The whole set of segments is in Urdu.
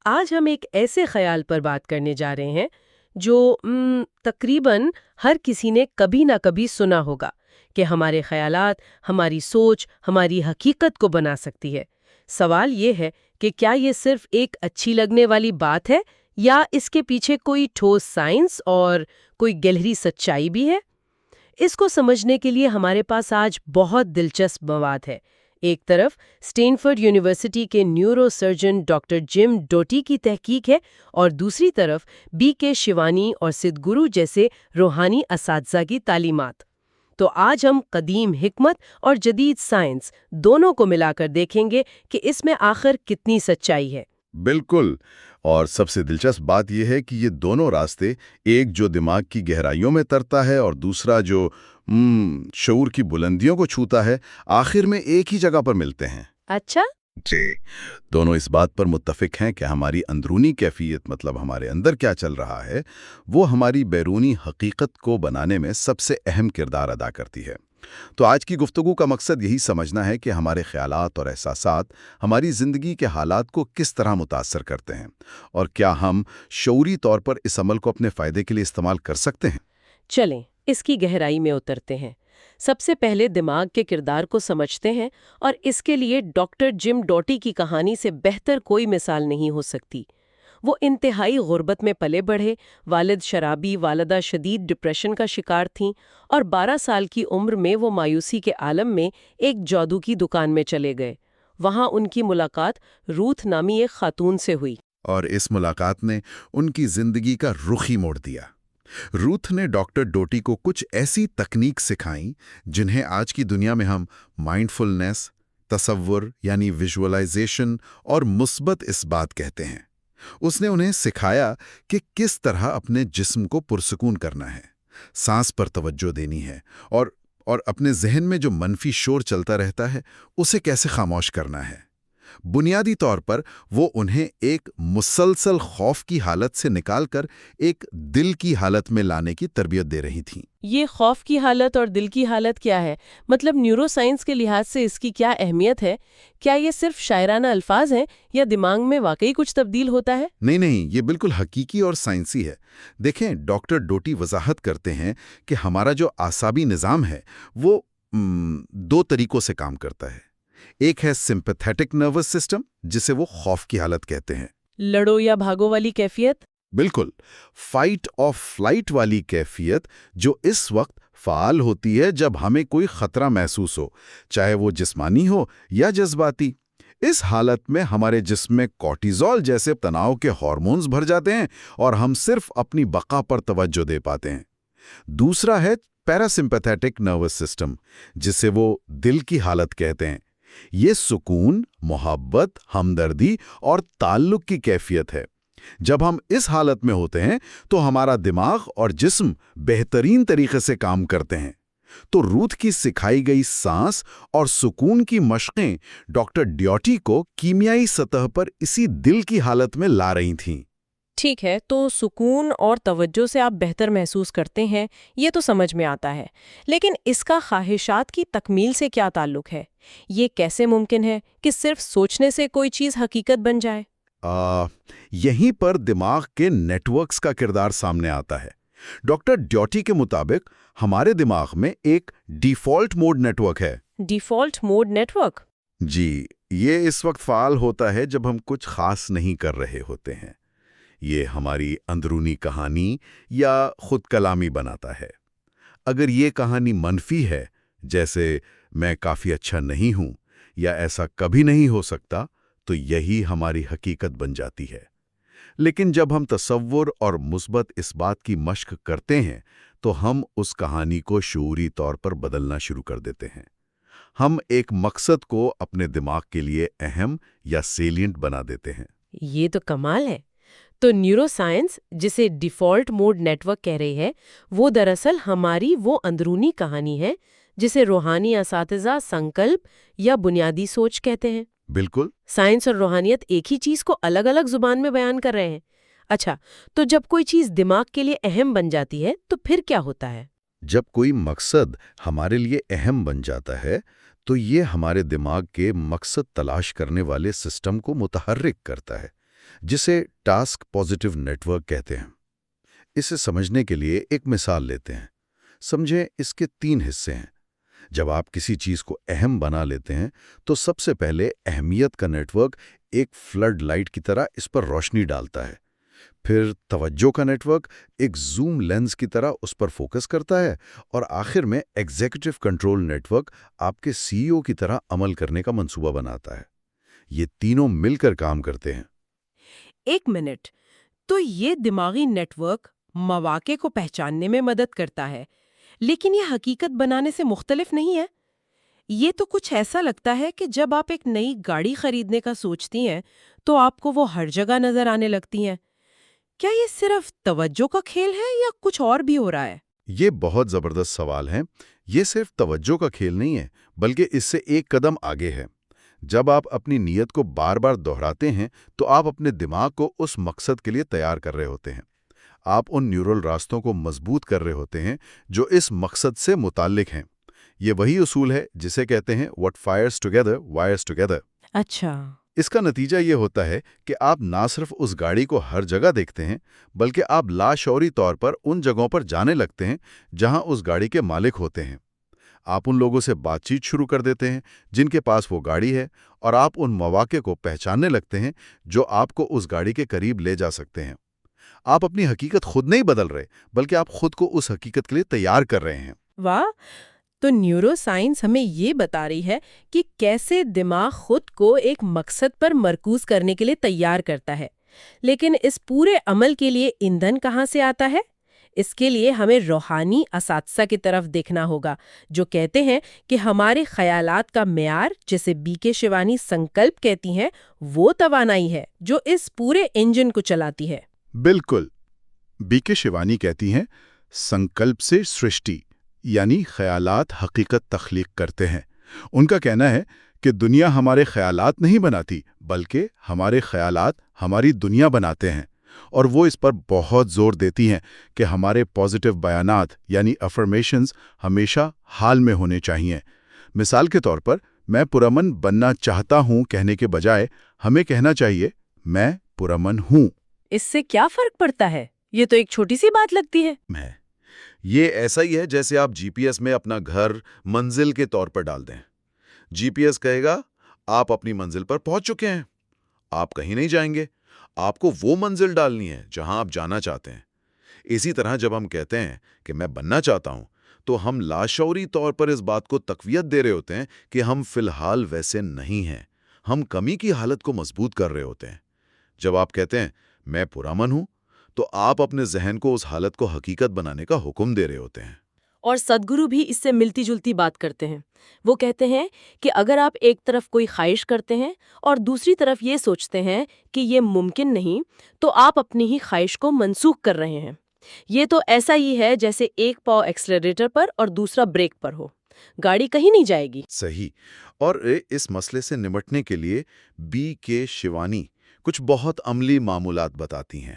آج ہم ایک ایسے خیال پر بات کرنے جا رہے ہیں جو تقریباً ہر کسی نے کبھی نہ کبھی سنا ہوگا کہ ہمارے خیالات ہماری سوچ ہماری حقیقت کو بنا سکتی ہے۔ سوال یہ ہے کہ کیا یہ صرف ایک اچھی لگنے والی بات ہے یا اس کے پیچھے کوئی ٹھوس سائنس اور کوئی گہری سچائی بھی ہے؟ اس کو سمجھنے کے لیے ہمارے پاس آج بہت دلچسپ مواد ہے۔ ایک طرف اسٹینفورڈ یونیورسٹی کے نیورو سرجن ڈاکٹر جم ڈوٹی کی تحقیق ہے اور دوسری طرف بی کے شیوانی اور سدھگرو جیسے روحانی اساتذہ کی تعلیمات۔ تو آج ہم قدیم حکمت اور جدید سائنس دونوں کو ملا کر دیکھیں گے کہ اس میں آخر کتنی سچائی ہے۔ بالکل، اور سب سے دلچسپ بات یہ ہے کہ یہ دونوں راستے، ایک جو دماغ کی گہرائیوں میں ترتا ہے اور دوسرا جو شعور کی بلندیوں کو چھوتا ہے، آخر میں ایک ہی جگہ پر ملتے ہیں۔ اچھا؟ جی، دونوں اس بات پر متفق ہیں کہ ہماری اندرونی کیفیت، مطلب ہمارے اندر کیا چل رہا ہے، وہ ہماری بیرونی حقیقت کو بنانے میں سب سے اہم کردار ادا کرتی ہے۔ تو آج کی گفتگو کا مقصد یہی سمجھنا ہے کہ ہمارے خیالات اور احساسات ہماری زندگی کے حالات کو کس طرح متاثر کرتے ہیں، اور کیا ہم شعوری طور پر اس عمل کو اپنے فائدے کے لیے استعمال کر سکتے ہیں۔ چلیں اس کی گہرائی میں اترتے ہیں۔ سب سے پہلے دماغ کے کردار کو سمجھتے ہیں، اور اس کے لیے ڈاکٹر جم ڈوٹی کی کہانی سے بہتر کوئی مثال نہیں ہو سکتی۔ وہ انتہائی غربت میں پلے بڑھے، والد شرابی، والدہ شدید ڈپریشن کا شکار تھیں، اور 12 سال کی عمر میں وہ مایوسی کے عالم میں ایک جادو کی دکان میں چلے گئے۔ وہاں ان کی ملاقات روتھ نامی ایک خاتون سے ہوئی، اور اس ملاقات نے ان کی زندگی کا رخ ہی موڑ دیا۔ روتھ نے ڈاکٹر ڈوٹی کو کچھ ایسی تکنیک سکھائیں جنہیں آج کی دنیا میں ہم مائنڈفلنس، تصور یعنی ویژولائزیشن اور مثبت اثبات کہتے ہیں۔ اس نے انہیں سکھایا کہ کس طرح اپنے جسم کو پرسکون کرنا ہے، سانس پر توجہ دینی ہے، اور اپنے ذہن میں جو منفی شور چلتا رہتا ہے اسے کیسے خاموش کرنا ہے۔ بنیادی طور پر وہ انہیں ایک مسلسل خوف کی حالت سے نکال کر ایک دل کی حالت میں لانے کی تربیت دے رہی تھیں۔ یہ خوف کی حالت اور دل کی حالت کیا ہے؟ مطلب نیورو سائنس کے لحاظ سے اس کی کیا اہمیت ہے؟ کیا یہ صرف شاعرانہ الفاظ ہیں یا دماغ میں واقعی کچھ تبدیل ہوتا ہے؟ نہیں، یہ بالکل حقیقی اور سائنسی ہے۔ دیکھیں، ڈاکٹر ڈوٹی وضاحت کرتے ہیں کہ ہمارا جو اعصابی نظام ہے وہ 2 طریقوں سے کام کرتا ہے۔ ایک ہے سمپیتھیٹک نروس سسٹم، جسے وہ خوف کی حالت کہتے ہیں، لڑو یا بھاگو والی کیفیت۔ بالکل، فائٹ اور فلائٹ والی کیفیت جو اس وقت فعال ہوتی ہے جب ہمیں کوئی خطرہ محسوس ہو، چاہے وہ جسمانی ہو یا جذباتی۔ اس حالت میں ہمارے جسم میں کورٹیزول جیسے تناؤ کے ہارمونز بھر جاتے ہیں اور ہم صرف اپنی بقا پر توجہ دے پاتے ہیں۔ دوسرا ہے پیراسمپیتھیٹک نروس سسٹم، جسے وہ دل کی حالت کہتے ہیں۔ یہ سکون، محبت، ہمدردی اور تعلق کی کیفیت ہے۔ جب ہم اس حالت میں ہوتے ہیں تو ہمارا دماغ اور جسم بہترین طریقے سے کام کرتے ہیں۔ تو روتھ کی سکھائی گئی سانس اور سکون کی مشقیں ڈاکٹر ڈیوٹی کو کیمیائی سطح پر اسی دل کی حالت میں لا رہی تھیں۔ ٹھیک ہے، تو سکون اور توجہ سے آپ بہتر محسوس کرتے ہیں، یہ تو سمجھ میں آتا ہے، لیکن اس کا خواہشات کی تکمیل سے کیا تعلق ہے؟ یہ کیسے ممکن ہے کہ صرف سوچنے سے کوئی چیز حقیقت بن جائے؟ یہیں پر دماغ کے نیٹ ورکس کا کردار سامنے آتا ہے۔ ڈاکٹر ڈیوٹی کے مطابق ہمارے دماغ میں ایک ڈیفالٹ موڈ نیٹ ورک ہے۔ Default mode network? جی، یہ اس وقت فعال ہوتا ہے جب ہم کچھ خاص نہیں کر رہے ہوتے ہیں۔ یہ ہماری اندرونی کہانی یا خود کلامی بناتا ہے۔ اگر یہ کہانی منفی ہے، جیسے میں کافی اچھا نہیں ہوں یا ایسا کبھی نہیں ہو سکتا، تو یہی ہماری حقیقت بن جاتی ہے۔ لیکن جب ہم تصور اور مثبت اثبات کی مشق کرتے ہیں تو ہم اس کہانی کو شعوری طور پر بدلنا شروع کر دیتے ہیں۔ ہم ایک مقصد کو اپنے دماغ کے لیے اہم یا سیلینٹ بنا دیتے ہیں۔ یہ تو کمال ہے۔ تو نیورو سائنس جسے ڈیفالٹ موڈ نیٹ ورک کہہ رہی ہے، وہ دراصل ہماری وہ اندرونی کہانی ہے جسے روحانی اساتذہ سنکلپ یا بنیادی سوچ کہتے ہیں۔ بالکل، سائنس اور روحانیت ایک ہی چیز کو الگ الگ زبان میں بیان کر رہے ہیں۔ اچھا، تو جب کوئی چیز دماغ کے لیے اہم بن جاتی ہے تو پھر کیا ہوتا ہے؟ جب کوئی مقصد ہمارے لیے اہم بن جاتا ہے تو یہ ہمارے دماغ کے مقصد تلاش کرنے والے سسٹم کو متحرک کرتا ہے۔ جسے ٹاسک پازیٹیو نیٹ ورک کہتے ہیں۔ اسے سمجھنے کے لیے ایک مثال لیتے ہیں۔ سمجھیں اس کے 3 حصے ہیں۔ جب آپ کسی چیز کو اہم بنا لیتے ہیں تو سب سے پہلے اہمیت کا نیٹ ورک ایک فلڈ لائٹ کی طرح اس پر روشنی ڈالتا ہے۔ پھر توجہ کا نیٹ ورک ایک زوم لینز کی طرح اس پر فوکس کرتا ہے، اور آخر میں ایگزیکٹو کنٹرول نیٹ ورک آپ کے CEO کی طرح عمل کرنے کا منصوبہ بناتا ہے۔ یہ تینوں مل کر کام کرتے ہیں۔ ایک منٹ، تو یہ دماغی نیٹ ورک مواقع کو پہچاننے میں مدد کرتا ہے، لیکن یہ حقیقت بنانے سے مختلف نہیں ہے؟ یہ تو کچھ ایسا لگتا ہے کہ جب آپ ایک نئی گاڑی خریدنے کا سوچتی ہیں تو آپ کو وہ ہر جگہ نظر آنے لگتی ہیں۔ کیا یہ صرف توجہ کا کھیل ہے یا کچھ اور بھی ہو رہا ہے؟ یہ بہت زبردست سوال ہے۔ یہ صرف توجہ کا کھیل نہیں ہے، بلکہ اس سے ایک قدم آگے ہے۔ جب آپ اپنی نیت کو بار بار دہراتے ہیں تو آپ اپنے دماغ کو اس مقصد کے لیے تیار کر رہے ہوتے ہیں۔ آپ ان نیورل راستوں کو مضبوط کر رہے ہوتے ہیں جو اس مقصد سے متعلق ہیں۔ یہ وہی اصول ہے جسے کہتے ہیں "What fires together wires together"۔ اچھا، اس کا نتیجہ یہ ہوتا ہے کہ آپ نہ صرف اس گاڑی کو ہر جگہ دیکھتے ہیں، بلکہ آپ لاشعوری طور پر ان جگہوں پر جانے لگتے ہیں جہاں اس گاڑی کے مالک ہوتے ہیں۔ آپ ان لوگوں سے بات چیت شروع کر دیتے ہیں جن کے پاس وہ گاڑی ہے، اور آپ ان مواقع کو پہچاننے لگتے ہیں جو آپ کو اس گاڑی کے قریب لے جا سکتے ہیں۔ آپ اپنی حقیقت خود نہیں بدل رہے، بلکہ آپ خود کو اس حقیقت کے لیے تیار کر رہے ہیں۔ واہ! تو نیورو سائنس ہمیں یہ بتا رہی ہے کہ کیسے دماغ خود کو ایک مقصد پر مرکوز کرنے کے لیے تیار کرتا ہے۔ لیکن اس پورے عمل کے لیے ایندھن کہاں سے آتا ہے؟ اس کے لیے ہمیں روحانی اساتذہ کی طرف دیکھنا ہوگا، جو کہتے ہیں کہ ہمارے خیالات کا معیار، جسے BK شیوانی سنکلپ کہتی ہیں، وہ توانائی ہے جو اس پورے انجن کو چلاتی ہے۔ بالکل۔ BK شیوانی کہتی ہیں، سنکلپ سے سرشٹی، یعنی خیالات حقیقت تخلیق کرتے ہیں۔ ان کا کہنا ہے کہ دنیا ہمارے خیالات نہیں بناتی، بلکہ ہمارے خیالات ہماری دنیا بناتے ہیں، اور وہ اس پر بہت زور دیتی ہیں کہ ہمارے پازیٹیو بیانات یعنی افرمیشنز ہمیشہ حال میں ہونے چاہیے۔ مثال کے طور پر، میں پرامن بننا چاہتا ہوں کہنے کے بجائے ہمیں کہنا چاہیے، میں پرامن ہوں۔ اس سے کیا فرق پڑتا ہے؟ یہ تو ایک چھوٹی سی بات لگتی ہے۔ یہ ایسا ہی ہے جیسے آپ GPS میں اپنا گھر منزل کے طور پر ڈال دیں۔ GPS کہے گا آپ اپنی منزل پر پہنچ چکے ہیں، آپ کہیں نہیں جائیں گے، آپ کو وہ منزل ڈالنی ہے جہاں آپ جانا چاہتے ہیں۔ اسی طرح جب ہم کہتے ہیں کہ میں بننا چاہتا ہوں، تو ہم لاشعوری طور پر اس بات کو تقویت دے رہے ہوتے ہیں کہ ہم فی الحال ویسے نہیں ہیں، ہم کمی کی حالت کو مضبوط کر رہے ہوتے ہیں۔ جب آپ کہتے ہیں میں پرامن ہوں، تو آپ اپنے ذہن کو اس حالت کو حقیقت بنانے کا حکم دے رہے ہوتے ہیں۔ اور سدگرو بھی اس سے ملتی جلتی بات کرتے ہیں۔ وہ کہتے ہیں کہ اگر آپ ایک طرف کوئی خواہش کرتے ہیں اور دوسری طرف یہ سوچتے ہیں کہ یہ ممکن نہیں، تو آپ اپنی ہی خواہش کو منسوخ کر رہے ہیں۔ یہ تو ایسا ہی ہے جیسے ایک پاؤں ایکسلریٹر پر اور دوسرا بریک پر ہو، گاڑی کہیں نہیں جائے گی۔ صحیح۔ اور اس مسئلے سے نمٹنے کے لیے BK شیوانی کچھ بہت عملی معمولات بتاتی ہیں۔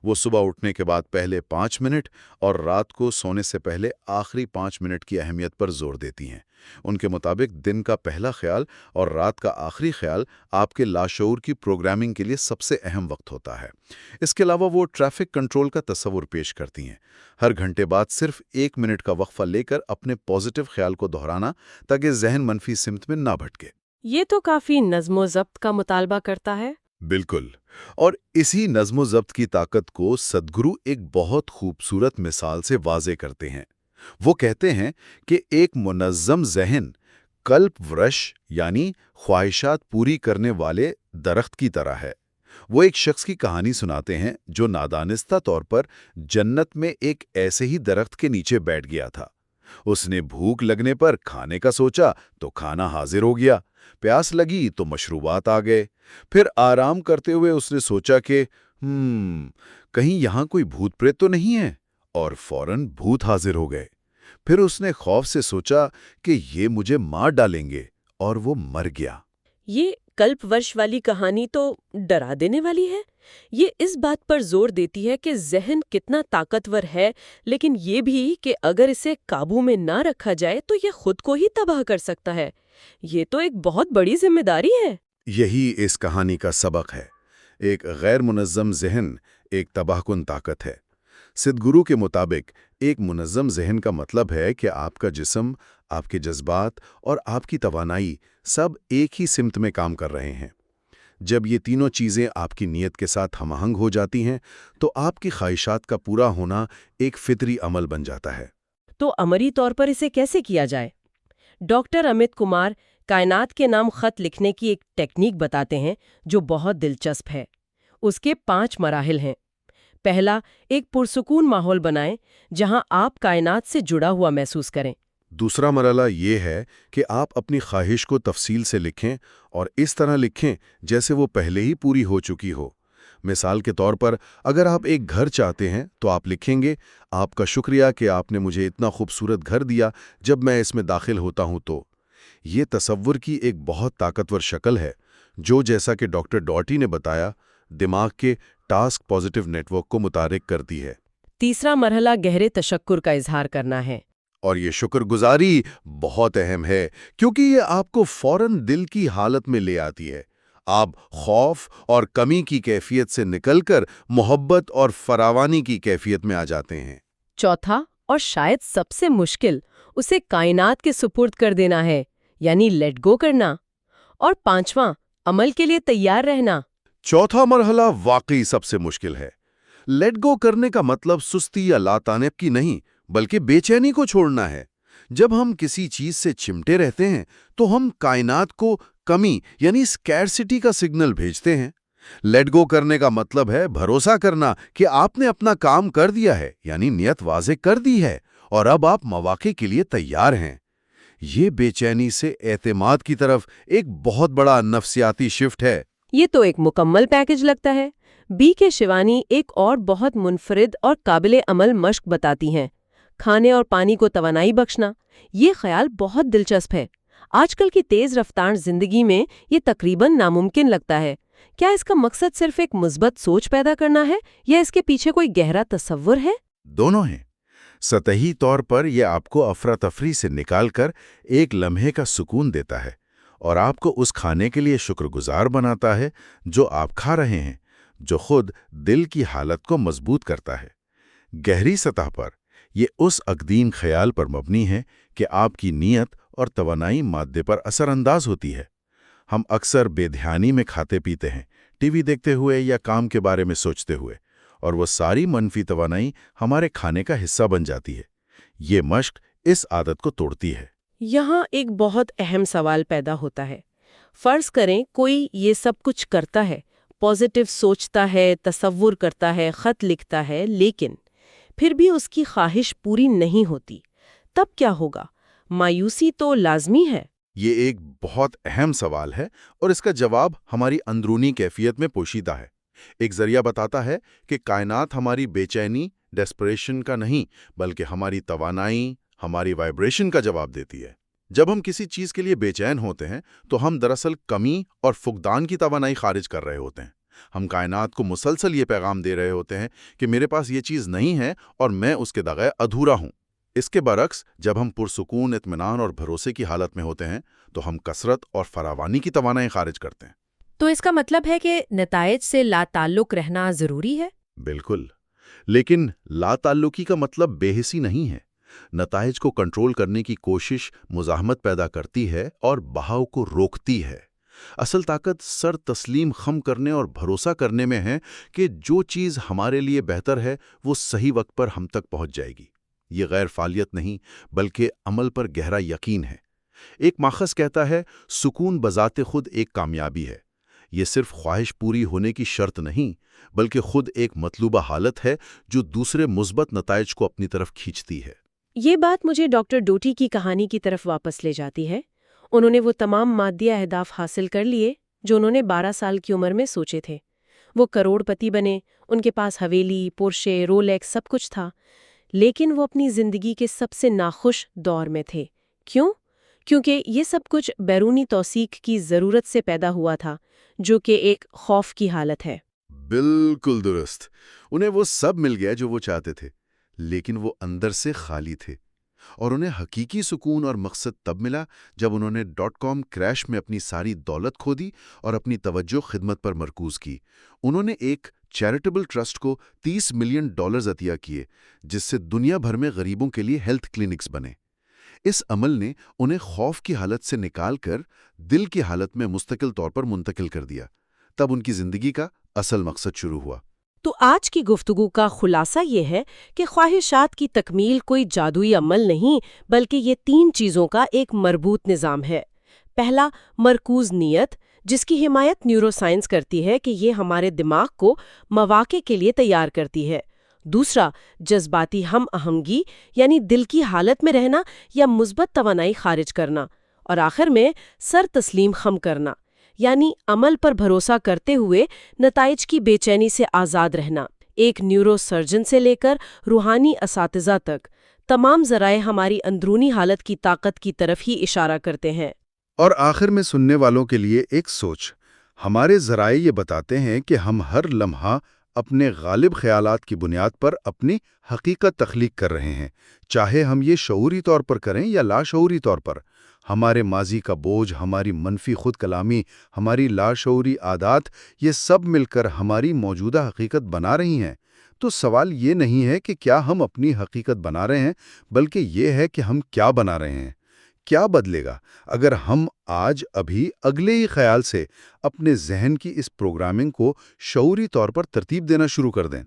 وہ صبح اٹھنے کے بعد پہلے 5 منٹ اور رات کو سونے سے پہلے آخری 5 منٹ کی اہمیت پر زور دیتی ہیں۔ ان کے مطابق دن کا پہلا خیال اور رات کا آخری خیال آپ کے لاشعور کی پروگرامنگ کے لیے سب سے اہم وقت ہوتا ہے۔ اس کے علاوہ وہ ٹریفک کنٹرول کا تصور پیش کرتی ہیں۔ ہر گھنٹے بعد صرف 1 منٹ کا وقفہ لے کر اپنے پازیٹیو خیال کو دہرانا، تاکہ ذہن منفی سمت میں نہ بھٹکے۔ یہ تو کافی نظم و ضبط کا مطالبہ کرتا ہے۔ بالکل۔ اور اسی نظم و ضبط کی طاقت کو سدگرو ایک بہت خوبصورت مثال سے واضح کرتے ہیں۔ وہ کہتے ہیں کہ ایک منظم ذہن کلپ ورش یعنی خواہشات پوری کرنے والے درخت کی طرح ہے۔ وہ ایک شخص کی کہانی سناتے ہیں جو نادانستہ طور پر جنت میں ایک ایسے ہی درخت کے نیچے بیٹھ گیا تھا۔ اس نے بھوک لگنے پر کھانے کا سوچا تو کھانا حاضر ہو گیا، پیاس لگی تو مشروبات آ گئے، پھر آرام کرتے ہوئے اس نے سوچا کہ کہیں یہاں کوئی بھوت پریت تو نہیں ہے، اور فوراً بھوت حاضر ہو گئے۔ پھر اس نے خوف سے سوچا کہ یہ مجھے مار ڈالیں گے، اور وہ مر گیا۔ یہ کلپ ورش والی کہانی تو ڈرا دینے والی ہے۔ یہ اس بات پر زور دیتی ہے کہ ذہن کتنا طاقتور ہے، لیکن یہ بھی کہ اگر اسے قابو میں نہ رکھا جائے تو یہ خود کو ہی تباہ کر سکتا ہے۔ یہ تو ایک بہت بڑی ذمہ داری ہے۔ یہی اس کہانی کا سبق ہے۔ ایک غیر منظم ذہن ایک تباہ کن طاقت ہے۔ سدگرو کے مطابق ایک منظم ذہن کا مطلب ہے کہ آپ کا جسم، آپ کے جذبات اور آپ کی توانائی سب ایک ہی سمت میں کام کر رہے ہیں۔ جب یہ تینوں چیزیں آپ کی نیت کے ساتھ ہم آہنگ ہو جاتی ہیں تو آپ کی خواہشات کا پورا ہونا ایک فطری عمل بن جاتا ہے۔ تو عملی طور پر اسے کیسے کیا جائے؟ ڈاکٹر امت کمار کائنات کے نام خط لکھنے کی ایک ٹیکنیک بتاتے ہیں جو بہت دلچسپ ہے۔ اس کے 5 مراحل ہیں۔ پہلا، ایک پرسکون ماحول بنائیں جہاں آپ کائنات سے جڑا ہوا محسوس کریں۔ دوسرا مرحلہ یہ ہے کہ آپ اپنی خواہش کو تفصیل سے لکھیں اور اس طرح لکھیں جیسے وہ پہلے ہی پوری ہو چکی ہو۔ مثال کے طور پر اگر آپ ایک گھر چاہتے ہیں تو آپ لکھیں گے، آپ کا شکریہ کہ آپ نے مجھے اتنا خوبصورت گھر دیا، جب میں اس میں داخل ہوتا ہوں تو۔ یہ تصور کی ایک بہت طاقتور شکل ہے جو، جیسا کہ ڈاکٹر ڈاٹی نے بتایا، دماغ کے ٹاسک پازیٹیو نیٹ ورک کو متحرک کرتی ہے۔ تیسرا مرحلہ گہرے تشکر کا اظہار کرنا ہے۔ اور یہ شکر گزاری بہت اہم ہے کیونکہ یہ آپ کو فوراً دل کی حالت میں لے آتی ہے۔ آپ خوف اور کمی کی کیفیت سے نکل کر محبت اور فراوانی کی کیفیت میں آ جاتے ہیں۔ چوتھا اور شاید سب سے مشکل، اسے کائنات کے سپرد کر دینا ہے، یعنی لیٹ گو کرنا۔ اور پانچواں، عمل کے لیے تیار رہنا۔ چوتھا مرحلہ واقعی سب سے مشکل ہے۔ لیٹ گو کرنے کا مطلب سستی یا لاطانب کی نہیں، بلکہ بے چینی کو چھوڑنا ہے۔ جب ہم کسی چیز سے چمٹے رہتے ہیں تو ہم کائنات کو کمی یعنی اسکیرسٹی کا سگنل بھیجتے ہیں۔ لیٹ گو کرنے کا مطلب ہے بھروسہ کرنا کہ آپ نے اپنا کام کر دیا ہے، یعنی نیت واضح کر دی ہے اور اب آپ مواقع کے لیے تیار ہیں۔ یہ بے چینی سے اعتماد کی طرف ایک بہت بڑا نفسیاتی شفٹ ہے۔ یہ تو ایک مکمل پیکج لگتا ہے۔ بی کے شیوانی ایک اور بہت منفرد اور قابل عمل مشق بتاتی ہیں، کھانے اور پانی کو توانائی بخشنا۔ یہ خیال بہت دلچسپ ہے۔ آج کل کی تیز رفتار زندگی میں یہ تقریباً ناممکن لگتا ہے۔ کیا اس کا مقصد صرف ایک مثبت سوچ پیدا کرنا ہے یا اس کے پیچھے کوئی گہرا تصور ہے؟ دونوں ہیں۔ سطحی طور پر یہ آپ کو افراتفری سے نکال کر ایک لمحے کا سکون دیتا ہے اور آپ کو اس کھانے کے لیے شکر گزار بناتا ہے جو آپ کھا رہے ہیں، جو خود دل کی حالت کو مضبوط کرتا ہے۔ گہری سطح پر یہ اس عقدین خیال پر مبنی ہے کہ آپ کی نیت اور توانائی مادے پر اثر انداز ہوتی ہے۔ ہم اکثر بے دھیانی میں کھاتے پیتے ہیں، ٹی وی دیکھتے ہوئے یا کام کے بارے میں سوچتے ہوئے، اور وہ ساری منفی توانائی ہمارے کھانے کا حصہ بن جاتی ہے۔ یہ مشق اس عادت کو توڑتی ہے۔ یہاں ایک بہت اہم سوال پیدا ہوتا ہے۔ فرض کریں کوئی یہ سب کچھ کرتا ہے، پازیٹیو سوچتا ہے، تصور کرتا ہے، خط لکھتا ہے، لیکن پھر بھی اس کی خواہش پوری نہیں ہوتی، تب کیا ہوگا؟ مایوسی تو لازمی ہے۔ یہ ایک بہت اہم سوال ہے اور اس کا جواب ہماری اندرونی کیفیت میں پوشیدہ ہے۔ ایک ذریعہ بتاتا ہے کہ کائنات ہماری بے چینی، ڈیسپریشن کا نہیں، بلکہ ہماری توانائی، ہماری وائبریشن کا جواب دیتی ہے۔ جب ہم کسی چیز کے لیے بے چین ہوتے ہیں تو ہم دراصل کمی اور فقدان کی توانائی خارج کر رہے ہوتے ہیں۔ ہم کائنات کو مسلسل یہ پیغام دے رہے ہوتے ہیں کہ میرے پاس یہ چیز نہیں ہے اور میں اس کے بغیر ادھورا ہوں۔ اس کے برعکس جب ہم پرسکون، اطمینان اور بھروسے کی حالت میں ہوتے ہیں تو ہم کثرت اور فراوانی کی توانائی خارج کرتے ہیں۔ تو اس کا مطلب ہے کہ نتائج سے لا تعلق رہنا ضروری ہے؟ بالکل، لیکن لا تعلقی کا مطلب بے حسی نہیں ہے۔ نتائج کو کنٹرول کرنے کی کوشش مزاحمت پیدا کرتی ہے اور بہاؤ کو روکتی ہے۔ اصل طاقت سر تسلیم خم کرنے اور بھروسہ کرنے میں ہے کہ جو چیز ہمارے لیے بہتر ہے وہ صحیح وقت پر ہم تک پہنچ جائے گی۔ یہ غیر فعالیت نہیں بلکہ عمل پر گہرا یقین ہے۔ ایک ماخذ کہتا ہے، سکون بذات خود ایک کامیابی ہے۔ یہ صرف خواہش پوری ہونے کی شرط نہیں بلکہ خود ایک مطلوبہ حالت ہے جو دوسرے مثبت نتائج کو اپنی طرف کھینچتی ہے۔ یہ بات مجھے ڈاکٹر ڈوٹی کی کہانی کی طرف واپس لے جاتی ہے۔ انہوں نے وہ تمام مادی اہداف حاصل کر لیے جو انہوں نے 12 سال کی عمر میں سوچے تھے۔ وہ کروڑ پتی بنے، ان کے پاس حویلی، پورشے، رولیکس سب کچھ تھا، لیکن وہ اپنی زندگی کے سب سے ناخوش دور میں تھے۔ کیوں؟ کیونکہ یہ سب کچھ بیرونی توثیق کی ضرورت سے پیدا ہوا تھا، جو کہ ایک خوف کی حالت ہے۔ بالکل درست۔ انہیں وہ سب مل گیا جو وہ چاہتے تھے، لیکن وہ اندر سے خالی تھے۔ اور انہیں حقیقی سکون اور مقصد تب ملا جب انہوں نے .com کریش میں اپنی ساری دولت کھو دی اور اپنی توجہ خدمت پر مرکوز کی۔ انہوں نے ایک چیریٹیبل ٹرسٹ کو $30 ملین عطیہ کیے، جس سے دنیا بھر میں غریبوں کے لیے ہیلتھ کلینکس بنے۔ اس عمل نے انہیں خوف کی حالت سے نکال کر دل کی حالت میں مستقل طور پر منتقل کر دیا۔ تب ان کی زندگی کا اصل مقصد شروع ہوا۔ تو آج کی گفتگو کا خلاصہ یہ ہے کہ خواہشات کی تکمیل کوئی جادوئی عمل نہیں، بلکہ یہ 3 چیزوں کا ایک مربوط نظام ہے۔ پہلا، مرکوز نیت، جس کی حمایت نیورو سائنس کرتی ہے کہ یہ ہمارے دماغ کو مواقع کے لیے تیار کرتی ہے۔ دوسرا، جذباتی ہم آہنگی، یعنی دل کی حالت میں رہنا یا مثبت توانائی خارج کرنا۔ اور آخر میں سر تسلیم خم کرنا، یعنی عمل پر بھروسہ کرتے ہوئے نتائج کی بے چینی سے آزاد رہنا۔ ایک نیورو سرجن سے لے کر روحانی اساتذہ تک تمام ذرائع ہماری اندرونی حالت کی طاقت کی طرف ہی اشارہ کرتے ہیں۔ اور آخر میں سننے والوں کے لیے ایک سوچ، ہمارے ذرائع یہ بتاتے ہیں کہ ہم ہر لمحہ اپنے غالب خیالات کی بنیاد پر اپنی حقیقت تخلیق کر رہے ہیں، چاہے ہم یہ شعوری طور پر کریں یا لاشعوری طور پر۔ ہمارے ماضی کا بوجھ، ہماری منفی خود کلامی، ہماری لاشعوری عادات، یہ سب مل کر ہماری موجودہ حقیقت بنا رہی ہیں۔ تو سوال یہ نہیں ہے کہ کیا ہم اپنی حقیقت بنا رہے ہیں، بلکہ یہ ہے کہ ہم کیا بنا رہے ہیں۔ کیا بدلے گا اگر ہم آج ابھی اگلے ہی خیال سے اپنے ذہن کی اس پروگرامنگ کو شعوری طور پر ترتیب دینا شروع کر دیں؟